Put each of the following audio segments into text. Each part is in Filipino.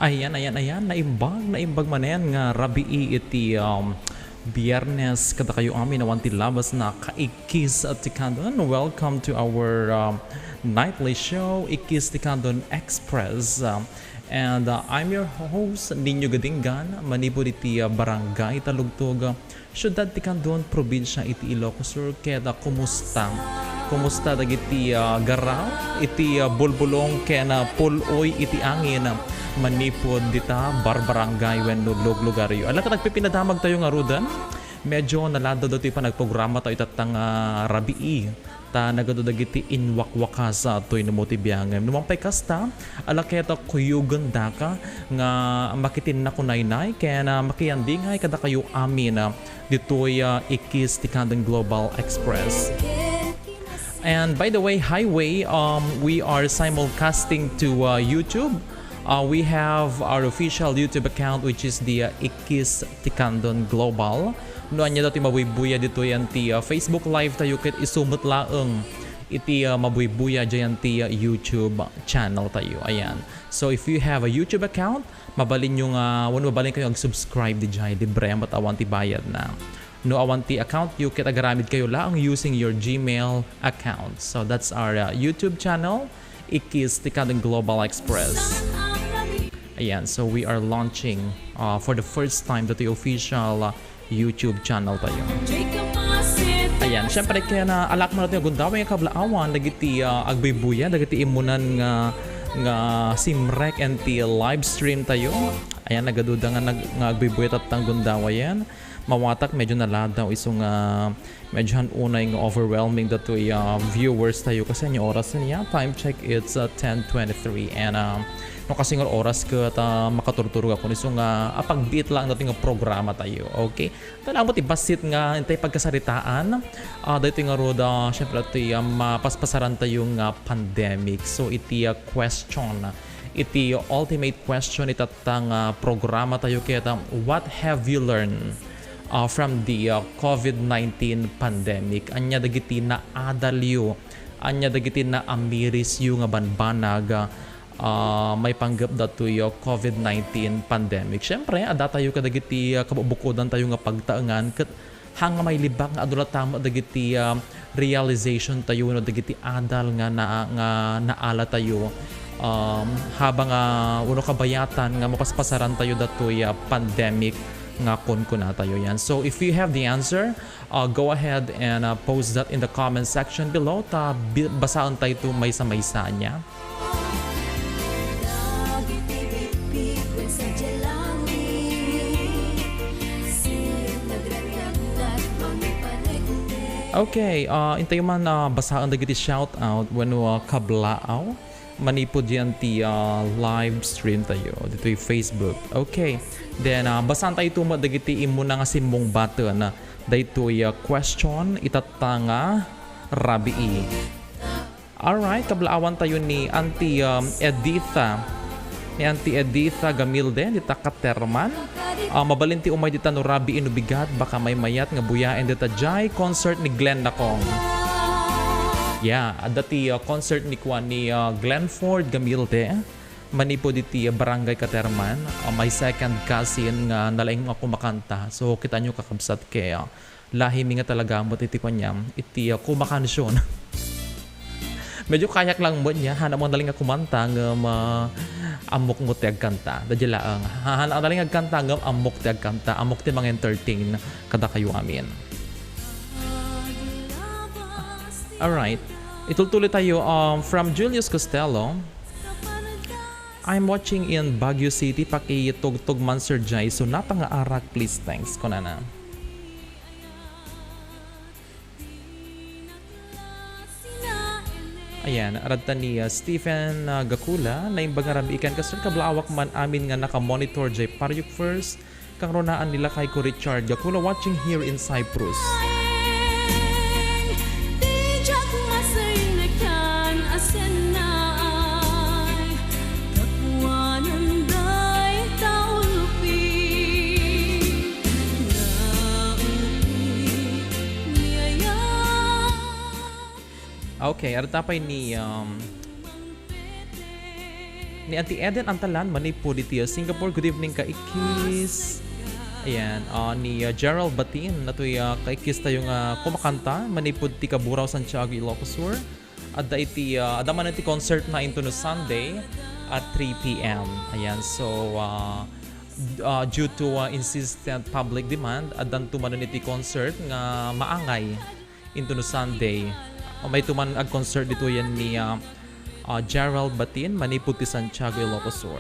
Ayan, naimbag manen nga rabii iti Biyernes kada kayo amin nawan ti labas na kaikis at tikandon. Welcome to our nightly show, Ikis Tikandon Express. And I'm your host, Ninyo Gadinggan, manipod iti Barangay Talugtog, Syudad Tikandon, Probinsya iti Ilocos Sur. Keda kumusta? Kumusta dagiti garaw iti bulbulong kena puloy iti angin manipod dita barbarangay wenno lugar-lugaryo. Ala ka nagpipinadamag tayo nga rudan. Medyo nalado daw pa nagprograma tayo itatang rabii. Ta nagadodagiti inwakwaka sa toy no motibyangem. Numampay kasta ala keta kuyugan daka nga makitin na kunaynay kaya na makiyandingay kada kayo amin ditoy Ikis Tikandon Global Express. And by the way, highway, we are simulcasting to YouTube. We have our official YouTube account which is the Ikis Tikandon Global. Noan niya dati mabuibuya dito yan ti Facebook Live tayo kit isumot laeng iti mabuibuya dyan ti YouTube channel tayo. Ayan. So if you have a YouTube account, mabalin yung mabalin kayo mag-subscribe di dyan. Libre ang matawan ti bayad na. No awanti account, you can agaramid kayo lang using your Gmail account. So that's our YouTube channel, Ikis Tikandon Global Express. Ayan, so we are launching for the first time the official YouTube channel tayo. Ayan, syempre kaya na alak mo natin yung gundawin yung kablaawan, nagiti agbibuya, nagiti imunan nga simrek and ti live stream tayo. Ayan, nagaduda nga agbibuya tatang gundawa yan. Mawatak medyo naladaw isong medyo unay ng overwhelming dato viewers tayo kasi yung oras niya time check it's 10:23 and no kasi ng oras ka makaturturo ako isong apagbeat lang natin ng programa tayo. Okay, talang mo basit nga intay pagkasaritaan dito nga roda syempre ito mapaspasaran tayong pandemic. So iti question iti ultimate question itatang programa tayo kaya what have you learned from the COVID-19 pandemic? Anya dagiti na adalyo, anya dagiti na amiris yung banbanag may panggap dato yung COVID-19 pandemic. Siyempre, ada tayo kadagiti kabubukodan tayo nga pagtaangan kat hanga may libak nga adula tamo dagiti realization tayo no dagiti adal nga naala tayo habang uno kabayatan nga mapaspasaran tayo dato pandemic nga kun na tayo yan. So if you have the answer, go ahead and post that in the comment section below. Basaan tayo ito maysa-maysa niya. Okay, intay man basaan dagiti shout out when kablaaw manipod yan ti live stream tayo dito yung Facebook. Okay, then basan tayo ito madagiti imo na nga simbong button na dito yung question itatanga rabii. Alright, kablaawan tayo ni Auntie Editha Gamilde dita Katerman. Mabalinti umay dita no rabii inubigat baka may mayat nga buyaen dita jay concert ni Glenn Nakong. Yeah, dati concert ni Glenford Gamilde manipod iti Barangay Katerman. My second cousin nga nalaing ako makanta. So kita nyo kakabsat kaya lahimi nga talaga mo iti kanyam iti kumakansyon. Medyo kayak lang mo niya hana mo naling nga kumanta nga amok mo ti agkanta. Dadya laang hana naling agkanta nga amok ti agkanta, amok ti mga entertain kada kayo amin. Alright, itutuloy tayo from Julius Costello. I'm watching in Baguio City. Pakitugtog man Sir Jai. So napanga-arak please. Thanks ko na. Ayan, arad ni Stephen Gakula na imbang arabi ikan kasur kablaawak man amin nga naka-monitor Jai Paryuk first. Kang ronaan nila kay ko Richard Gakula watching here in Cyprus. Okay, artapay ni Ni Auntie Eden Antalan manipod iti Singapore. Good evening ka Ikis. Ayan, ni Gerald Batin natoy kaikis tayo nga kumakanta manipod ti Kaburaw Santiago Ilocos Sur. Adda iti adaman iti concert na into no Sunday at 3 p.m. Ayan, so due to insistent public demand adan tumanon iti concert nga maangay into no Sunday. May tuman ag concert dito yan ni Gerald Batin manipod ti Santiago Ilocos Sur.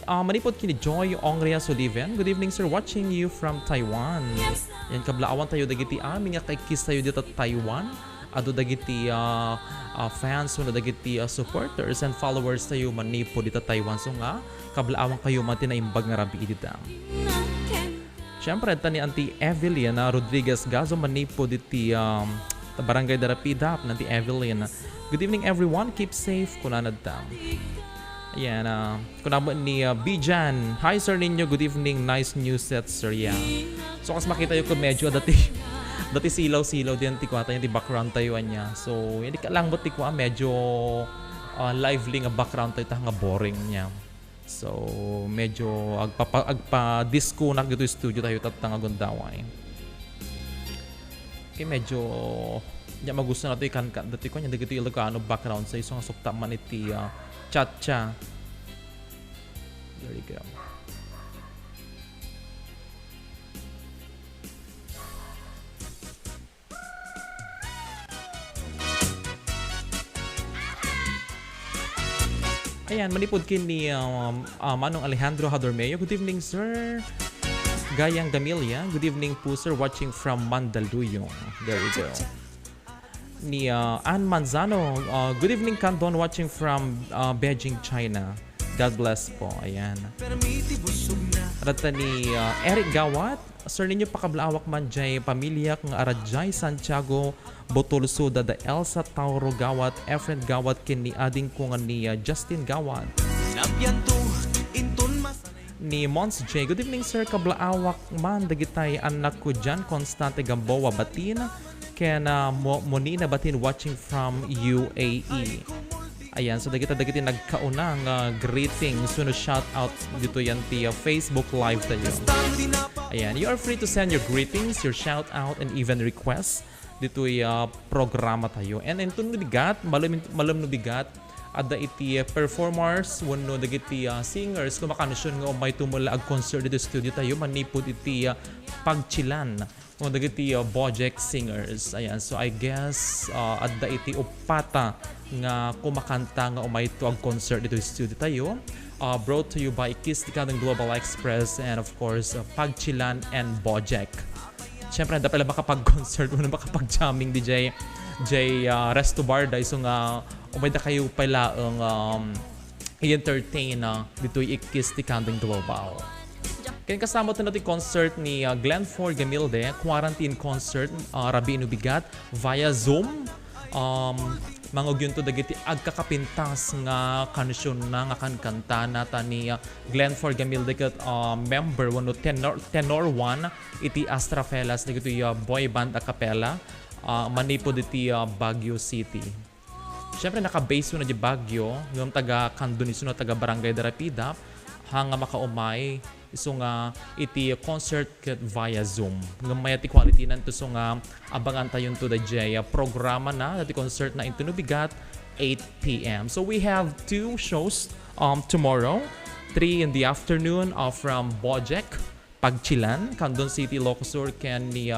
Manipod kini Joy Ongria Sullivan. Good evening sir, watching you from Taiwan. Yan kablaawan tayo dagiti amin nga kay kiss tayo dito Taiwan. Ado dagiti fans no dagiti supporters and followers tayo manipod dito Taiwan. So nga kablaawan kayo man tinaimbag nga rabi dito. Siyempre tani Auntie Evelyn Rodriguez Gazo manipod diti Barangay Darapidap nanti Evelyn. Good evening everyone, keep safe kunanad tam. Ayan, kunamo ni Bijan. Hi sir ninyo, good evening. Nice news set sir, yeah. So kas makita yung medyo dati silaw-silaw din ti kwata yung ti background tayo niya. So hindi ka lang ba't ti kwa medyo lively nga background tayo nga boring niya. So medyo agpa-disco na dito yung studio tayo tatang agundaway. Okay, medyo niya magusto na ito ikan dati ko niya dagito yung Ilocano background sa isang sukta man iti Cha-cha. There you go. Ayan, manipod kin ni Manong Alejandro Hadormeo. Good evening, sir. Gayang Gamilia. Good evening po, sir. Watching from Mandaluyong. There you go. Ni Ann Manzano. Good evening, Kandon. Watching from Beijing, China. God bless po. Ayan. Rata ni Eric Gawat. Sir ninyo pakablawak man jay pamilya ng Arajay Santiago Botolso da Elsa Tauro Gawat Efren Gawat kin ni ading kungan ni Justin Gawat. Ni Mons J. Good evening, sir. Kablaawak man dagitay anak ko dyan Constante Gamboa Batin. Kena Monina Batin watching from UAE. Ayan, so dagiti nagkaunang greetings. So no shout out dito yan ti Facebook live tayo. Ayan, you are free to send your greetings, your shout out and even requests dito programa tayo. And ito nubigat, malam nubigat ada iti performers wano dagiti singers kumakanusyon nga may tumula ag concert dito studio tayo manipod iti pagchilan o dagiti Bojack singers. Ayan, so I guess adda iti upata nga kumakanta nga umay to ag concert dito studio tayo. Brought to you by Kiss Tikadang Global Express and of course Pagchilan and Bojack. Siyempre handa pala makapag-concert mo na makapag-jamming DJ Resto Bar dahil so nga umay da kayo pala ang i-entertain dito i-Kiss Tikadang Global. Kaya kasama ito natin concert ni Glenford Gamilde, quarantine concert, Rabi Inubigat, via Zoom. Mga yun to dagiti agkakapintas nga kanusyon na nga kankanta nata ni Glenford Gamilde kat member wano tenor 1 iti Astra Fellas dagito boy band a cappella manipod iti Baguio City. Siyempre naka-base na di Baguio, yung taga Candonis na taga Barangay Darapidap, hanga makaumay iso nga iti concert ket via Zoom. Ngamay iti quality nanto so nga abangan tayon to the J programa na iti concert na into Nubigat 8 p.m. So we have two shows tomorrow, 3 in the afternoon from Bojack Pagchilan, Candon City, Ilocos Sur, ken ni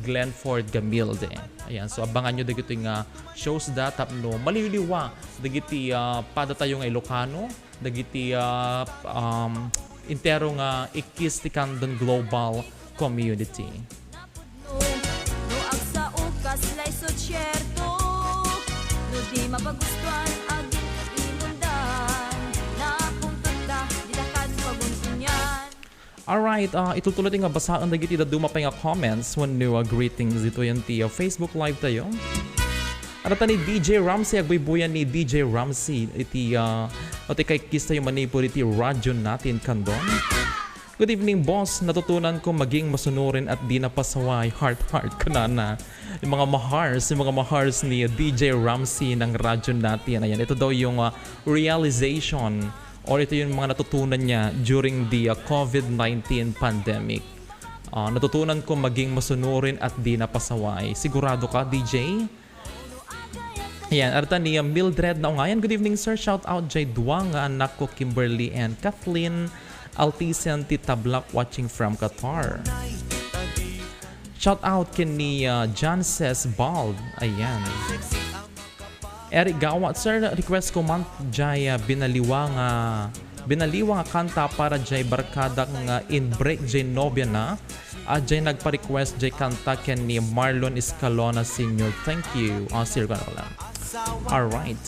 Glenford Gamilde. Ayan, so abangan nyo dagiti nga shows da tapno maliliwa dagiti pada tayo nga Ilocano, dagiti intero nga ikis ti Candon Global Community. No agsa ukas lay so cierto, no di mapagustuhan agin imundan, napuntot da dilakan paguntunyan. Alright, itutulot nga basaan dagiti da dumapay nga comments when new greetings dito yan ti Facebook live tayo. Arata ni DJ Ramsey, agbaybuyan ni DJ Ramsey iti kay kiss tayo manipod iti radyo natin Kandon. Good evening, boss. Natutunan ko maging masunurin at di napasaway. Heart kanana. Yung mga mahars ni DJ Ramsey ng radyo natin. Ayan, ito daw yung realization or ito yung mga natutunan niya during the COVID-19 pandemic. Natutunan ko maging masunurin at di napasaway. Sigurado ka, DJ? Ayan, arta ni Mildred na ungayan. Good evening, sir. Shout out Jay Duang, anak ko Kimberly and Kathleen Altisen Titablak watching from Qatar. Shout out kini John Says Bald. Ayan. Eric Gawat, sir, request ko man jay binaliwa nga kanta para jay barkada nga in break jay nobya na. Jay nagpa-request jay kanta ken ni Marlon Escalona Sr. Thank you. Sir ka lang. Alright.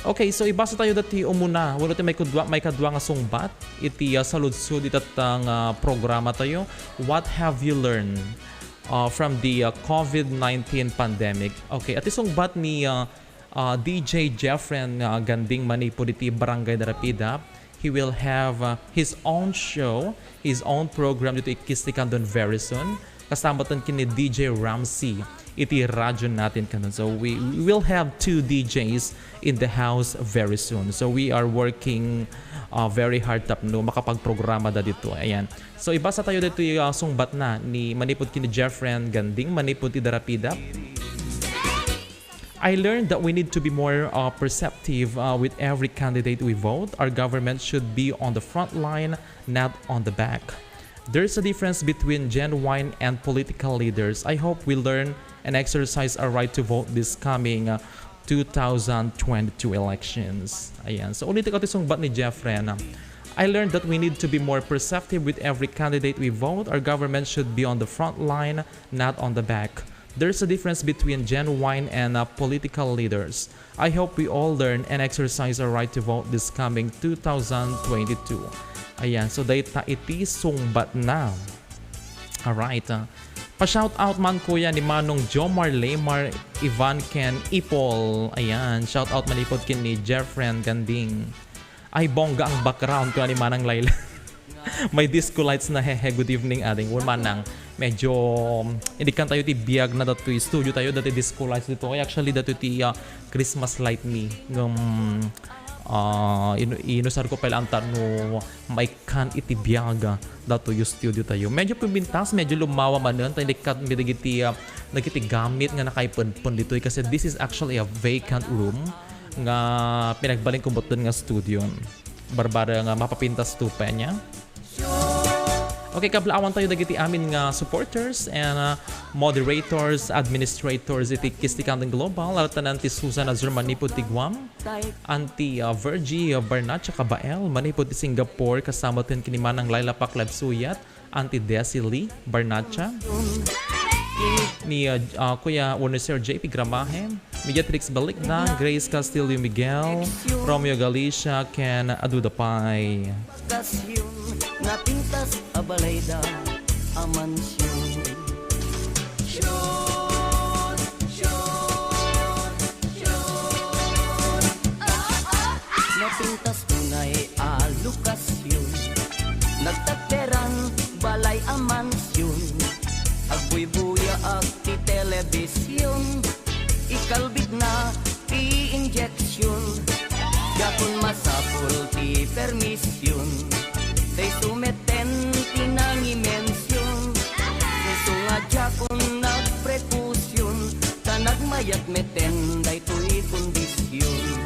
Okay, so ibasa tayo dati umuna. Wala tayo may kadwa nga sungbat. Iti saludsud itatang programa tayo. What have you learned from the COVID-19 pandemic? Okay, at isungbat ni DJ Jeffren Ganding Manipo diti Barangay Darapida. He will have his own show, his own program dito ikistikandon very soon. Kasama tan kini DJ Ramsey. Iti radyo natin kanon. So we will have 2 DJs in the house very soon. So we are working very hard tap no makapagprograma da dito. Ayan. So ibasa tayo dito yung sungbat na ni Manipod kini Jeffren Ganding Manipod ti Darapida. I learned that we need to be more perceptive with every candidate we vote. Our government should be on the front line, not on the back. There's a difference between genuine and political leaders. I hope we learn and exercise our right to vote this coming 2022 elections. Ayan. So ulit ko itong bat ni Jeffrey. I learned that we need to be more perceptive with every candidate we vote. Our government should be on the front line, not on the back. There's a difference between genuine and political leaders. I hope we all learn and exercise our right to vote this coming 2022. Ayan, so data iti sungbat na. Alright. Pa-shout out man kuya ni Manong Jomar Lemar Ivan Ken Ipol. Ayan, shout out manipod kin ni Jeffren Ganding. Ay, bongga ang background ko ni Manang Laila. May disco lights na hehe. Good evening ading. Manang, medyo hindi kan tayo ti biyag na dito studio tayo dati disco lights dito. Ay, actually dito ti Christmas light ni inusar ko pala ang no may kan iti biyaga dato yung studio tayo. Medyo pimintas, medyo lumawa man nun. Tayo nagiti gamit nga nakaipon dito kasi this is actually a vacant room nga pinagbaling kumbuton nga studio. Barbara nga mapapintas tupa niya. Okay, kablaawan tayo dagiti amin nga supporters and moderators, administrators iti Kistikandang Global, alatan ti Susan Azur Manipod ti Guam, anti Virgie Barnat tsaka Bael Manipod ti Singapore, kasama tin kinimanang Laila Paklab Suyat, anti Desi Lee Barnatcha, ni Kuya Sir JP Gramahe, Mediatrix Balikna, Grace Castillo Miguel, Romeo Galicia, Ken Adudapay. Nga pintas abalayda amansyon. Napintas tunay alokasyon. Nagtaterang balay amansyon. Agbuy-buya at ti telebisyon. Ikalbit na ti injeksyon. Gakon masapul ti permisyon. Day sumeten tinangimensyon. Iso nga dyan nagprecusyon. Tanagmayat meten day tuy kondisyon.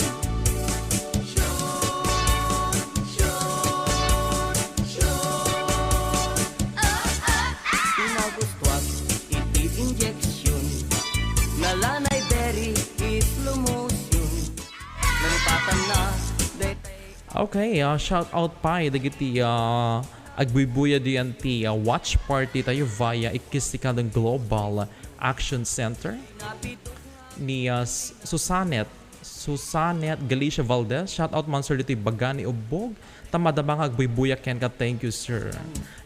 Pinagustuas iti injeksyon. Nalanay berry slow motion. Nalipatan na day. Okay, shout out pa dagiti agbubuya diyan ti watch party tayo via Ikistikandang Global Action Center ni Susanet Galicia Valdez. Shout out man sir dito Bagani Ubog. Tamadamang agbubuya ken ka, thank you sir.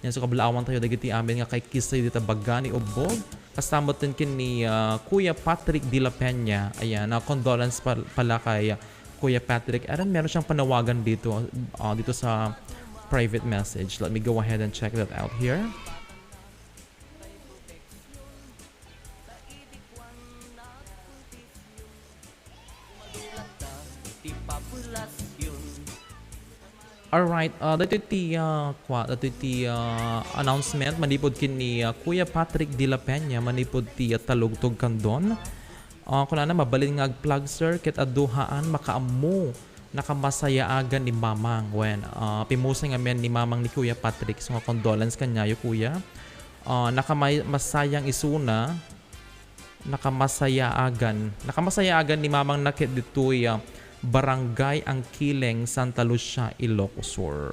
Yan so kablaawan tayo dagiti amin nga kay Kisay dito Bagani Ubog. Kasama din kin ni Kuya Patrick De La Peña. Ayan, condolence pala kay Kuya Patrick. And then meron siyang panawagan dito, dito sa private message. Let me go ahead and check that out here. Ti populasyon. Alright, dito ti announcement manipod kini Kuya Patrick de la Peña manipod ti talugtog kandon. Kuna na mabalin nga plug sir ket aduhaan makaammo nakamasayaagan ni Mamang when pimusay nga men ni Mamang ni Kuya Patrick so nga condolence kanyayo kuya. Nakamasayang isuna nakamasayaagan ni Mamang nakit ditoy Barangay ang Kileng, Santa Lucia, Ilocos Sur.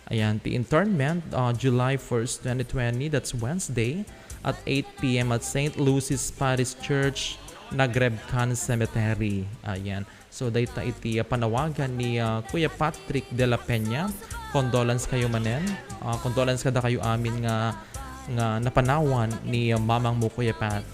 Ayan, the internment, July 1st, 2020, that's Wednesday, at 8 p.m. at St. Lucy's Parish Church, Nagrebcan Cemetery. Ayan. So, data iti panawagan ni Kuya Patrick de la Peña. Condolence kayo manen. Condolence kada kayo amin nga napanawan ni Mamang mo Kuya Pat.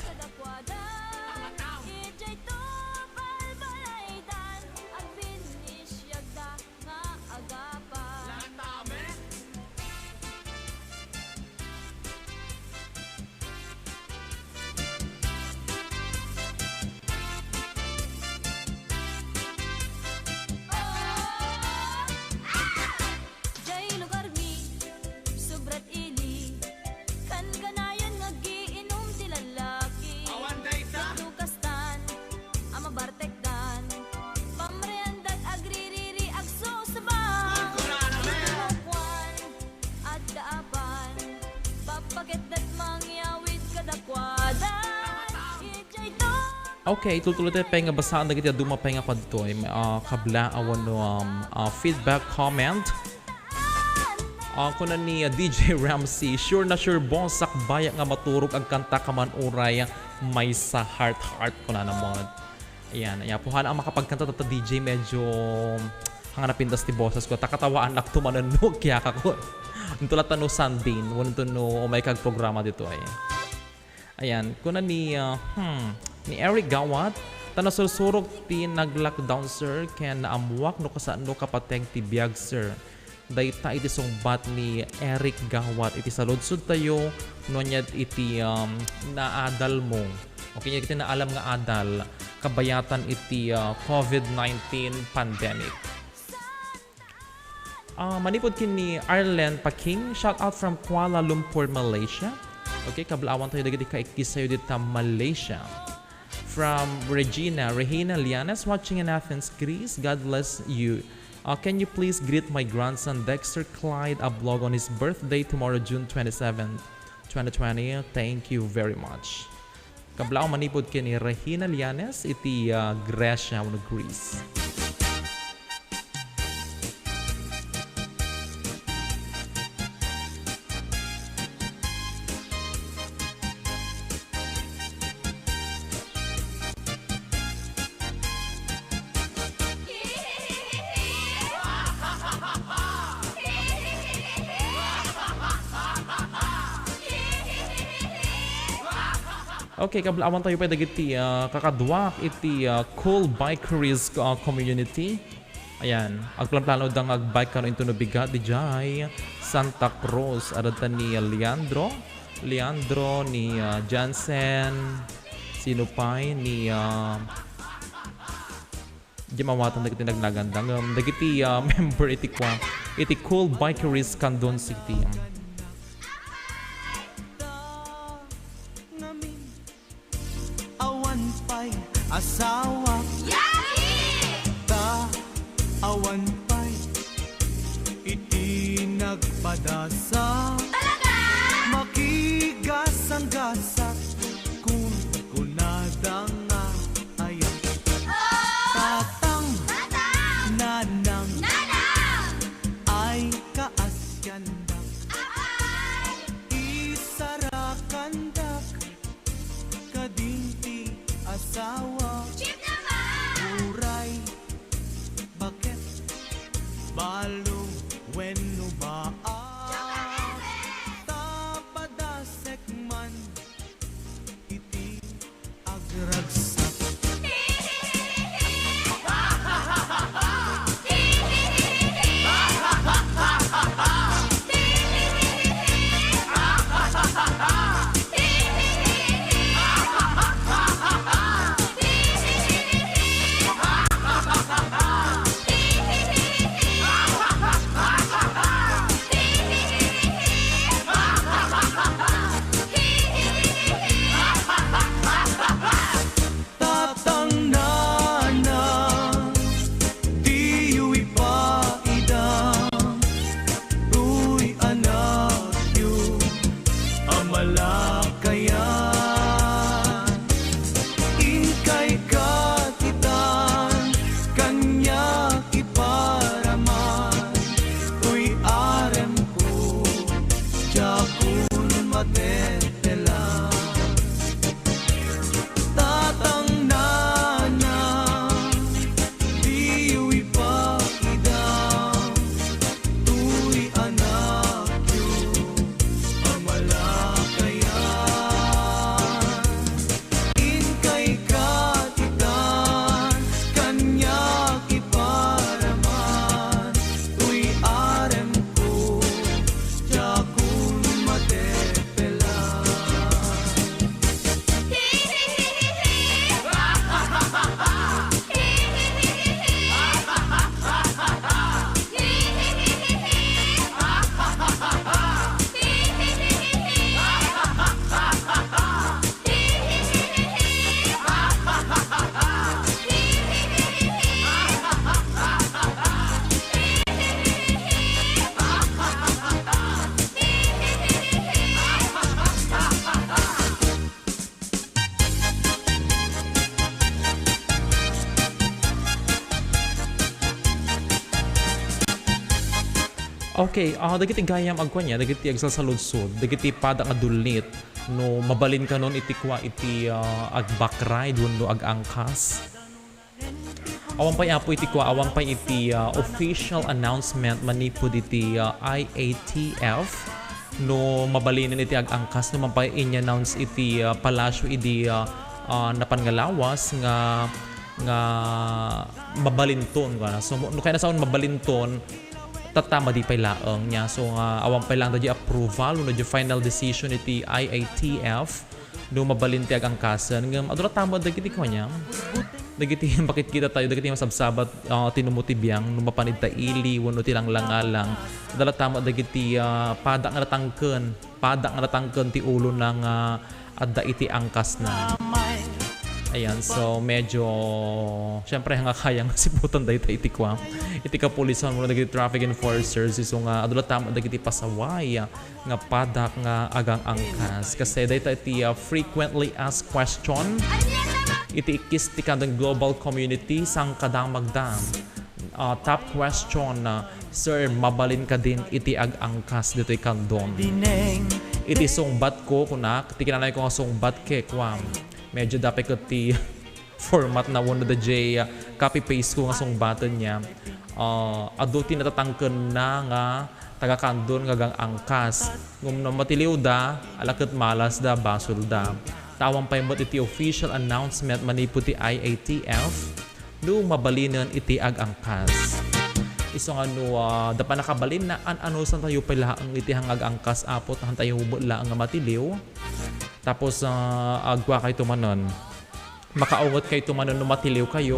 Okay, tutuloy tayo pa nga basaan na kita dumapay nga pa dito. Kabla awan no feedback comment. Kuna ni DJ Ramsey, sure na sure boss sakbaya nga maturog ang kanta kaman uray may sa heart ko na namod. Ayan, puhan ang makapagkanta tata DJ medyo hanganapin das ti boses ko. Takatawaan nak tumanunok kaya kako. Ntulat no Sandin, wanto no may kag programa dito ay. Ayan, kuna ni Eric Gawat, tanasursurok ti nag-lockdown sir, kaya naamuak no kasaan no kapateng ti biyag sir. Dayta iti sungbat ni Eric Gawat, iti saludsud tayo, no niya iti naadal mo. Okay, niya iti naalam nga adal, kabayatan iti COVID-19 pandemic. Manipod kini Arlen Paking, shout out from Kuala Lumpur, Malaysia. Okay, kablawan tayo dagiti kaikisayo dito Malaysia. From Regina Lianas watching in Athens, Greece. God bless you. Can you please greet my grandson Dexter Clyde Ablog on his birthday tomorrow, June 27, 2020? Thank you very much. Kablao manipod kini Regina Lianas iti Grecia, Greece. Okay, kablawan tayo pa dagiti kakadwak iti Cool Bikeries community. Ayan, agplano dang agbike kano into no bigat di jay Santa Cruz aratan ni Leandro ni Jansen, sino pa ni di mawatan dagiti nagnagandang dagiti member iti Cool Bikeries Candon City. Asawa ta awan pa'y iti nagpadasa makigas ang gasak kung kunadang nga ayang tatang nanang ay kaasyandak isarakandak kadinti asawa uray bakit balo wenno ba tapadasek man iti agragsak Okay, dagiti gayam agkwan niya, dagiti agsasaludsod, dagiti pada nga dulit, no mabalin ka nun iti kwa iti ag-backride, no ag-angkas. Awan pa'y apo iti kwa, awan pa'y iti official announcement manipod iti IATF, no mabalinin iti ag-angkas, no mapay in-announce iti palasyo iti napangalawas nga mabalinton ka na. So no kaya na saan mabalinton, tatama di pay laeng niya. So awan pay lang di approval no di final decision iti IATF no mabalinti ag angkasan ngem adura tama dagiti ko niya. Dagiti bakit kita tayo dagiti masabsabat tinumutibiyang no mapanid ta ili wenno tilang langalang. Adala tama dagiti pada nga natangken ti ulo ng adda iti angkas na. Ayan, so medyo syempre nga kayang siputan dahil iti kwa. Iti kapulisan mo na dagiti traffic enforcers so nga adula tama dagiti pasaway nga padak nga agang angkas. Kasi dahil iti frequently asked question iti ikis ti kadang global community sang kadang magdam. Top question sir, mabalin ka din iti ag-angkas dito ikandon. Iti sungbat ko kunak, ti kinanay ko nga sungbat ke kwam. Medyo dapat ko ti format na one of the J copy-paste ko nga sungbatan niya. Ado tinatatangken na nga taga-kandon nga gang angkas. Ngum na matiliw da, alakit malas da, basol da. Tawang pa imot iti official announcement manipod ti IATF no mabalinan iti ag-angkas. Isong dapat nakabalin na ano san tayo pala ang iti hangag angkas apot han tayo hubot ang matiliw. Tapos agwa kayo tumanon. Makaungot kayo tumanon no matiliw kayo.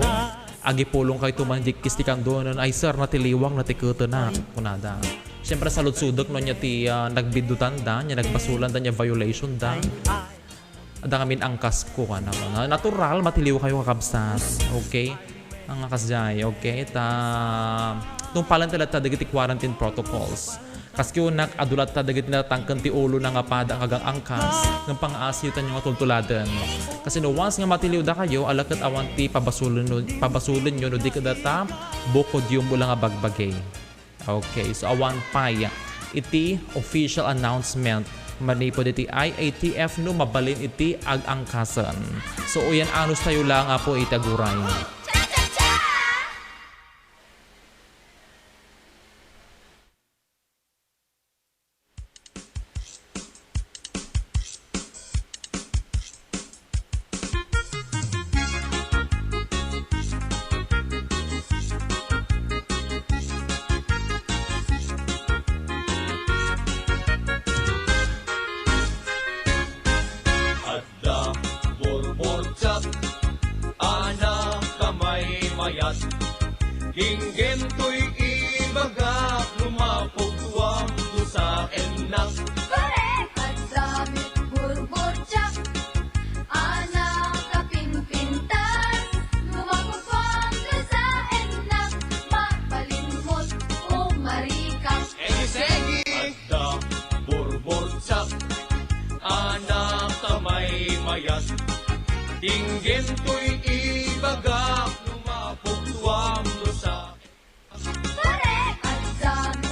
Agipulong kayo tumanon dikistikan doon. Ay sir, natiliwang natikuto na. Kunada. Siyempre sa lutsudok no niya ti nagbidutan da, niya nagbasulan da, niya violation da. Ada ngamin angkas ko ka na. Natural, matiliw kayo kakabsat. Okay? Ang angkas jay. Okay? Nung palan talaga dagiti quarantine protocols. Kasi unak adulat ta dagiti natangken ti ulo na nga pada kagang angkas ng pang-aasyo tan yung tultuladen. Kasi no once nga matiliw da kayo alakat awan ti pabasulon nyo no di kada ta bukod yung mula nga bagbagay. Okay, so awan pay iti official announcement manipod iti IATF no mabalin iti ag-angkasan. So uyan anos tayo lang po itaguray. Hinggen to'y ibaga, lumapugwang do sa enak. Correct! At damit burbotsak, anak kapimpintas, lumapapang ka sa enak, mapalimot o marikas. Segi adda burbotsak, anak kamay mayat. Hinggen to'y ibaga, lumapugwang do sa Correct! At damit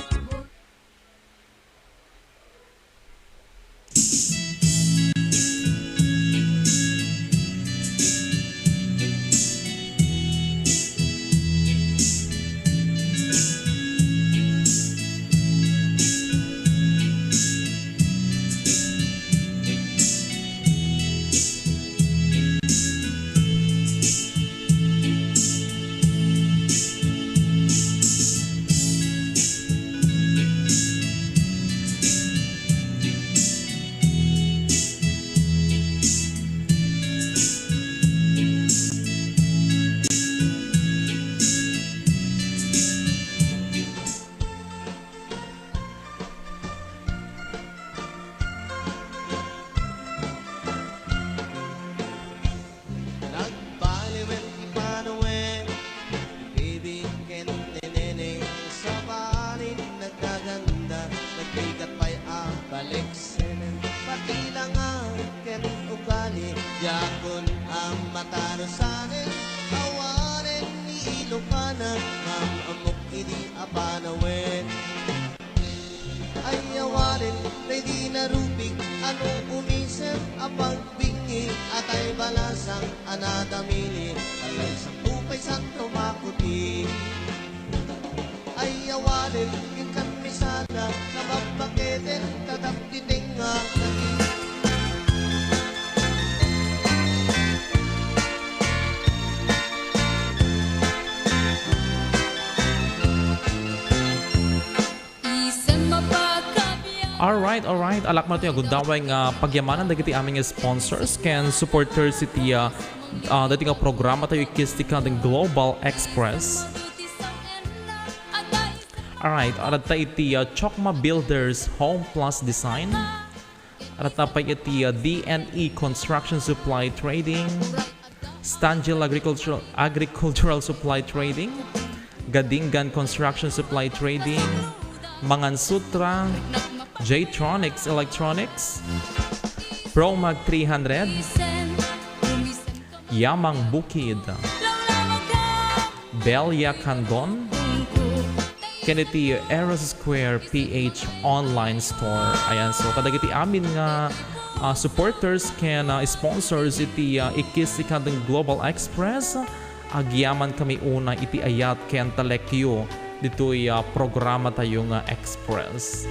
Alright. Alak mo natin yung gundaway nga pagyamanan dagiti aming sponsors can supporters iti dating nga programa tayo ikis ti kanting Global Express. Alright, arat ta iti Chokma Builders Home Plus Design. Arat ta pa iti DNE Construction Supply Trading. Stangil Agricultural Supply Trading. Gadingan Construction Supply Trading. Mangan Sutra. J-Tronics Electronics, Promag 300, Yamang Bukid, Belia Candon, Kennedy Eros Square PH Online Store. Ayan, so kadagiti amin nga supporters can sponsors iti ikis ikandang Global Express. Agyaman kami una iti ayat ken talekyo dito'y programa tayo nga Express.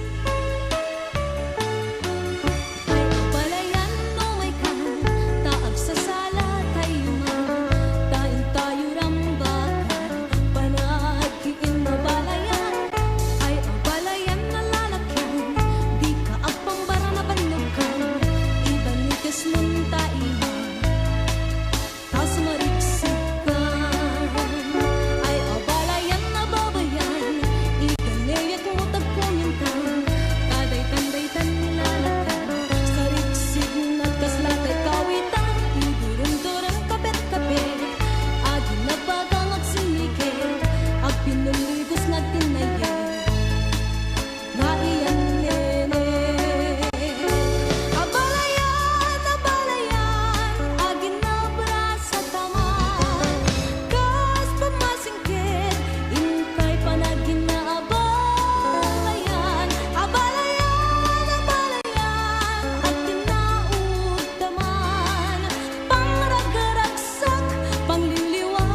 Balayan mo may kan, taag sa sala tayo nga, tayo tayo rambakan, panahad kiin na balayan, ay ang balayan na lalakyan, di ka agpang bara na banukan, ibanikas mong tayo, tas mariksikan, ay ang balayan na babayan, iganayat mo tagpumintan, taday tanday lalakyan, sa riksig nagkaslatay kawitan, idurong-durong kapit-kapit, agi na bagang agsimikit, ag pinumigos na tinayet, nga iyan nene. Abalayan, agi na brasa taman, kas pamasingkit, intay panagin na abalayan, at tinaugdaman, pangragaragsak, pangliliwa,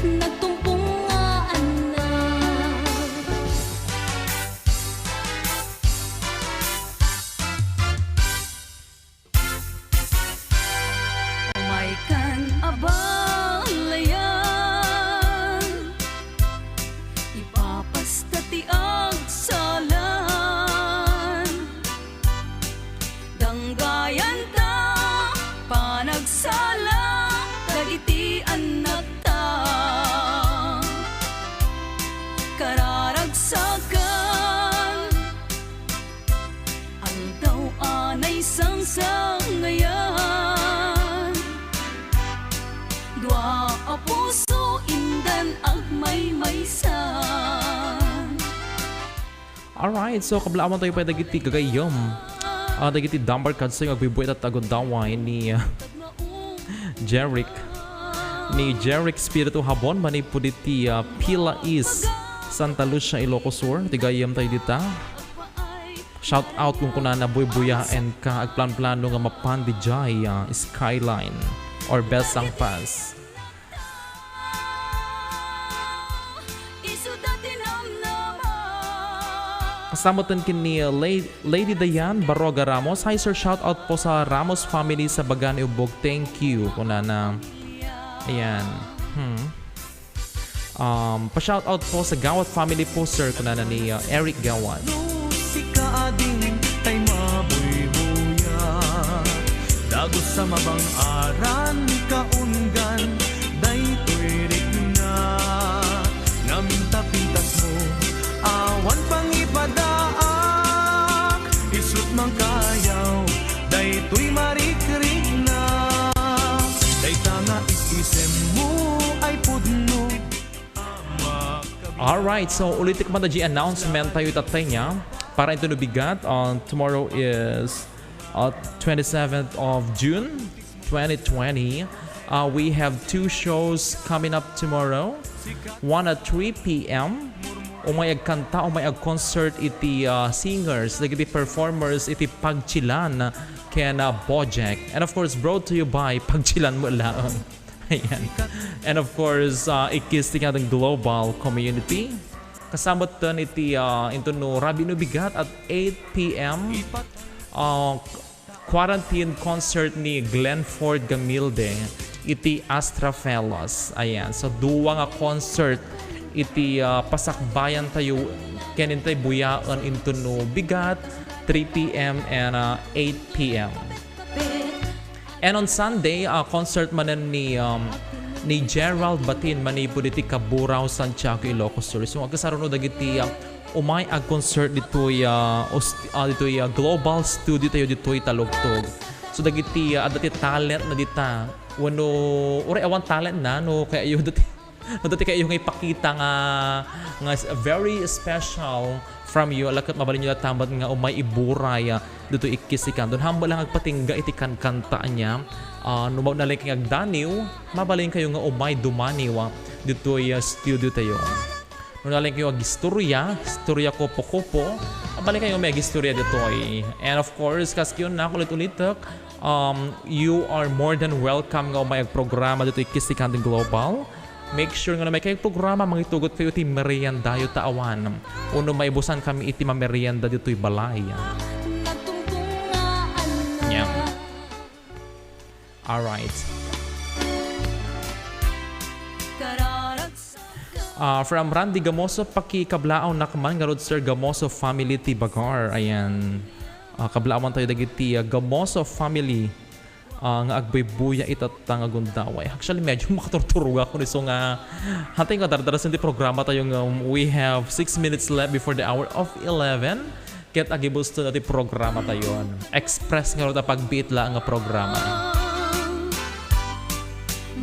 nagtumpungaan na. Umay kan abalayan, ipapastati ang salan, danggayan ta, panagsala, dagiti anak ta, kararagsakan, aldaw anay sangsangayan, dua a puso indan agmay-maysan. Alright, so kablaaman tayo pa dagiti gagayom. Dagiti dumper cards tayo agbibuit at agundaway ni Jeric. Ni Jeric Spiritu Habon mani po diti Pila East, Santa Lucia, Ilocos Sur. Tigayam tayo dita. Shout out kung kunana buy-buyaen ka agplan-plano nga mapan di jay Skyline or Besang Pass. Kasamutan kini Lady Dayan Baroga Ramos. Hi sir, shout out po sa Ramos family sa Bagan Ubog. Thank you. Kunana. Ayan. Pa-shout out po sa Gawat family po sir. Kunana ni Eric Gawat. Si kaading tay mabuy-buya, dagos sa mabang aran kaunggan, daytoy rigna, namintapintas mo, awan pang ipadaak, isut mang kayaw, daytoy marikrig na, dayta nga isisem mo ay pudno, ama kabi. Alright, so ulitin ko man na announcement tayo tatay niya. Para ito nubigat, tomorrow is 27th of June 2020. We have two shows coming up tomorrow. One at 3 p.m. Umay agkanta, umay ag-concert iti singers, iti performers, iti Pagchilan ken Bojack. And of course, brought to you by Pagchilan mo laon. Ayan. And of course, ikis ti ng global community. Kasama ton iti into no Rabi Nubigat at 8 p.m. Quarantine concert ni Glenford Gamilde iti Astra Fellows. Ayan. So duwa nga concert iti pasakbayan tayo kenintay buyaan into no bigat 3 p.m. and 8 p.m. And on Sunday, concert manan ni Gerald Batin manipuliti Kaburaw Santiago Ilocos Sur. So agkasaron dagiti umay ag concert ditoy Global Studio tayo ditoy Talugtog. So dagiti adati talent na dita. Wano ore awan talent na no kaya yung dati kayo yung ipakita nga very special from you. Alakat mabalin nyo tamad nga umay iburay dito ikisikan. Doon hamba lang agpatingga itikan kanta niya. Numaw na lang kayong agdaniw, mabalin kayo nga umay dumaniw dito studio tayo. Nung na lang kayo agistorya kopo-kopo, mabalin kayo may agistorya dito And of course, kasi yun na ulit-ulitak, you are more than welcome nga umay programa dito ikisikan din global. Make sure nga na may kayong programa, mangitugot kayo iti merienda yu taawan. Uno maibusan kami iti mamerienda dito'y balay. Yeah. Alright. From Randy Gamoso, pakikablaaw nakman nga rod Sir Gamoso family ti Bagar. Ayan. Kablaawan tayo dagiti Gamoso family. Nga agbaybuya itatang agundaway. Actually, medyo makaturturuga ko niso nga hantay nga dardaras hindi programa tayo nga we have 6 minutes left before the hour of 11. Kaya't agibos to natin programa tayo. Express nga rin na pagbeat lang nga programa.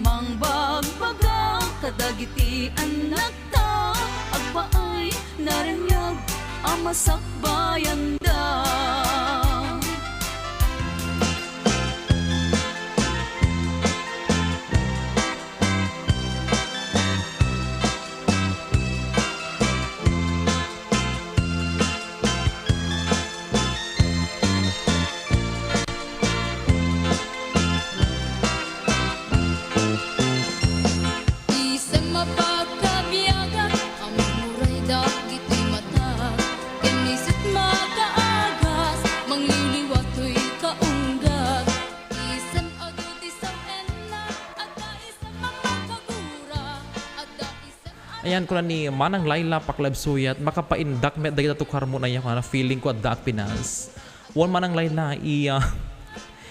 Mang bagbaga kadagiti anak ta agpaay narinyag amasakbayan da. Ayan ko na ni Manang Laila Paklabsuyat makapaindak met dagita tukar mo na yan na feeling ko at Dak Pinas. Wan Manang Laila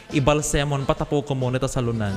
ibalsemon patapo ko mo nita salunan.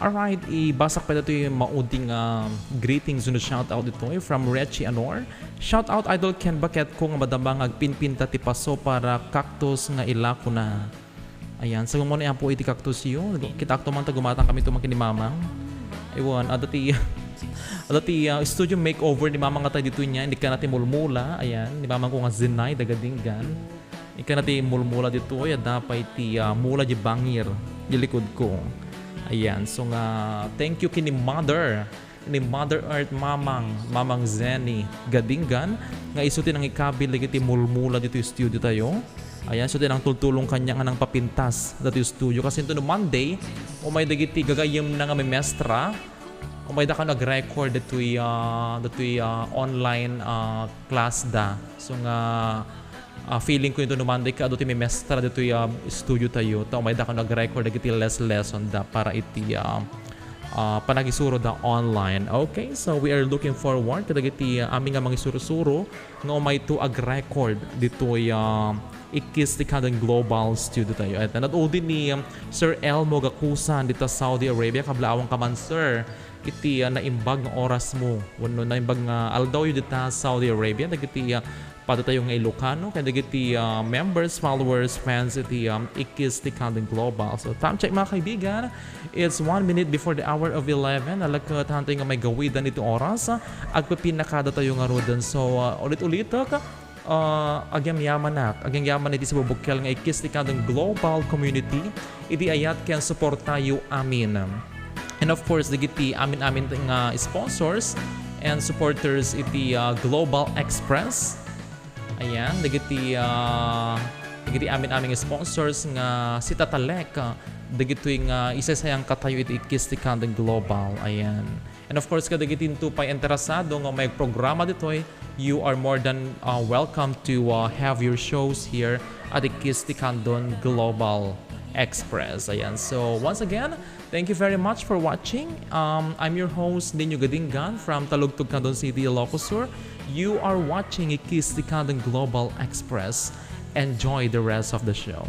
Alright, ibasak pa dito yung mauding greetings and shout out dito from Reggie Anor. Shout out Idol Ken Baket kung madamang agpinpinta ti paso para cactus nga ilako na. Ayan, sa gumuna yan po iti cactus yun. Kita akto man tagumatang kami tumang kinimamang. Ewan, adati Dati studio makeover ni mama nga tayo dito niya, hindi ka natin mulmula, ayan, ni mama ko nga zinay, dagadinggan. Hindi ka natin mulmula dito, ayan, dapat mula di bangir, di likod ko. Ayan, so nga, thank you kini Mother, ni Mother Earth Mamang Zenny Gadinggan, nga isutin ang ikabil, lagi ti mulmula dito yung studio tayo. Ayan, so din ang tultulong kanya nga ng papintas dito yung studio. Kasi ito no Monday, may dagiti gagayim na nga may mestra, may da ka nag-record dito online class da. So nga, feeling ko ito no Monday ka, dito may mestra dito yung studio tayo. May da ka nag-record dito lesson da para iti panagisuro da online. Okay, so we are looking forward kada iti aming nga mangisuro-suro nga may to ag-record dito ikis ti kadang global studio tayo. At nanod din ni Sir Elmo Gakusan dito Saudi Arabia. Kablaawang ka man, sir. Iti naimbag ng oras mo. Wano naimbag nga aldaw yun dito Saudi Arabia. Nagiti pada tayo nga Ilocano. Kaya nagiti members, followers, fans iti ikis ti kadang global. So time check mga kaibigan. It's 1 minute before the hour of 11. Alakat hantay nga may gawidan ito oras. Agpapinakada tayo nga rodan. So ulit-ulit agyam yaman iti sa bubukkel nga ikis ti kadang global community iti ayat ken suportayo amin. And of course digiti amin nga sponsors and supporters iti Global Express. Ayan, digiti amin nga sponsors nga si Tatalek, digiti nga isasayang katayo iti ikis ti kadang global. Ayan. And of course, kada gitinto pa interesado nga may programa dito, you are more than welcome to have your shows here at Ikis ti Kadang Global Express. Ayan. So once again, thank you very much for watching. I'm your host, Ninyo Gadinggan from Talugtog, Candon City, Ilocos Sur. You are watching Ikis ti Kadang Global Express. Enjoy the rest of the show.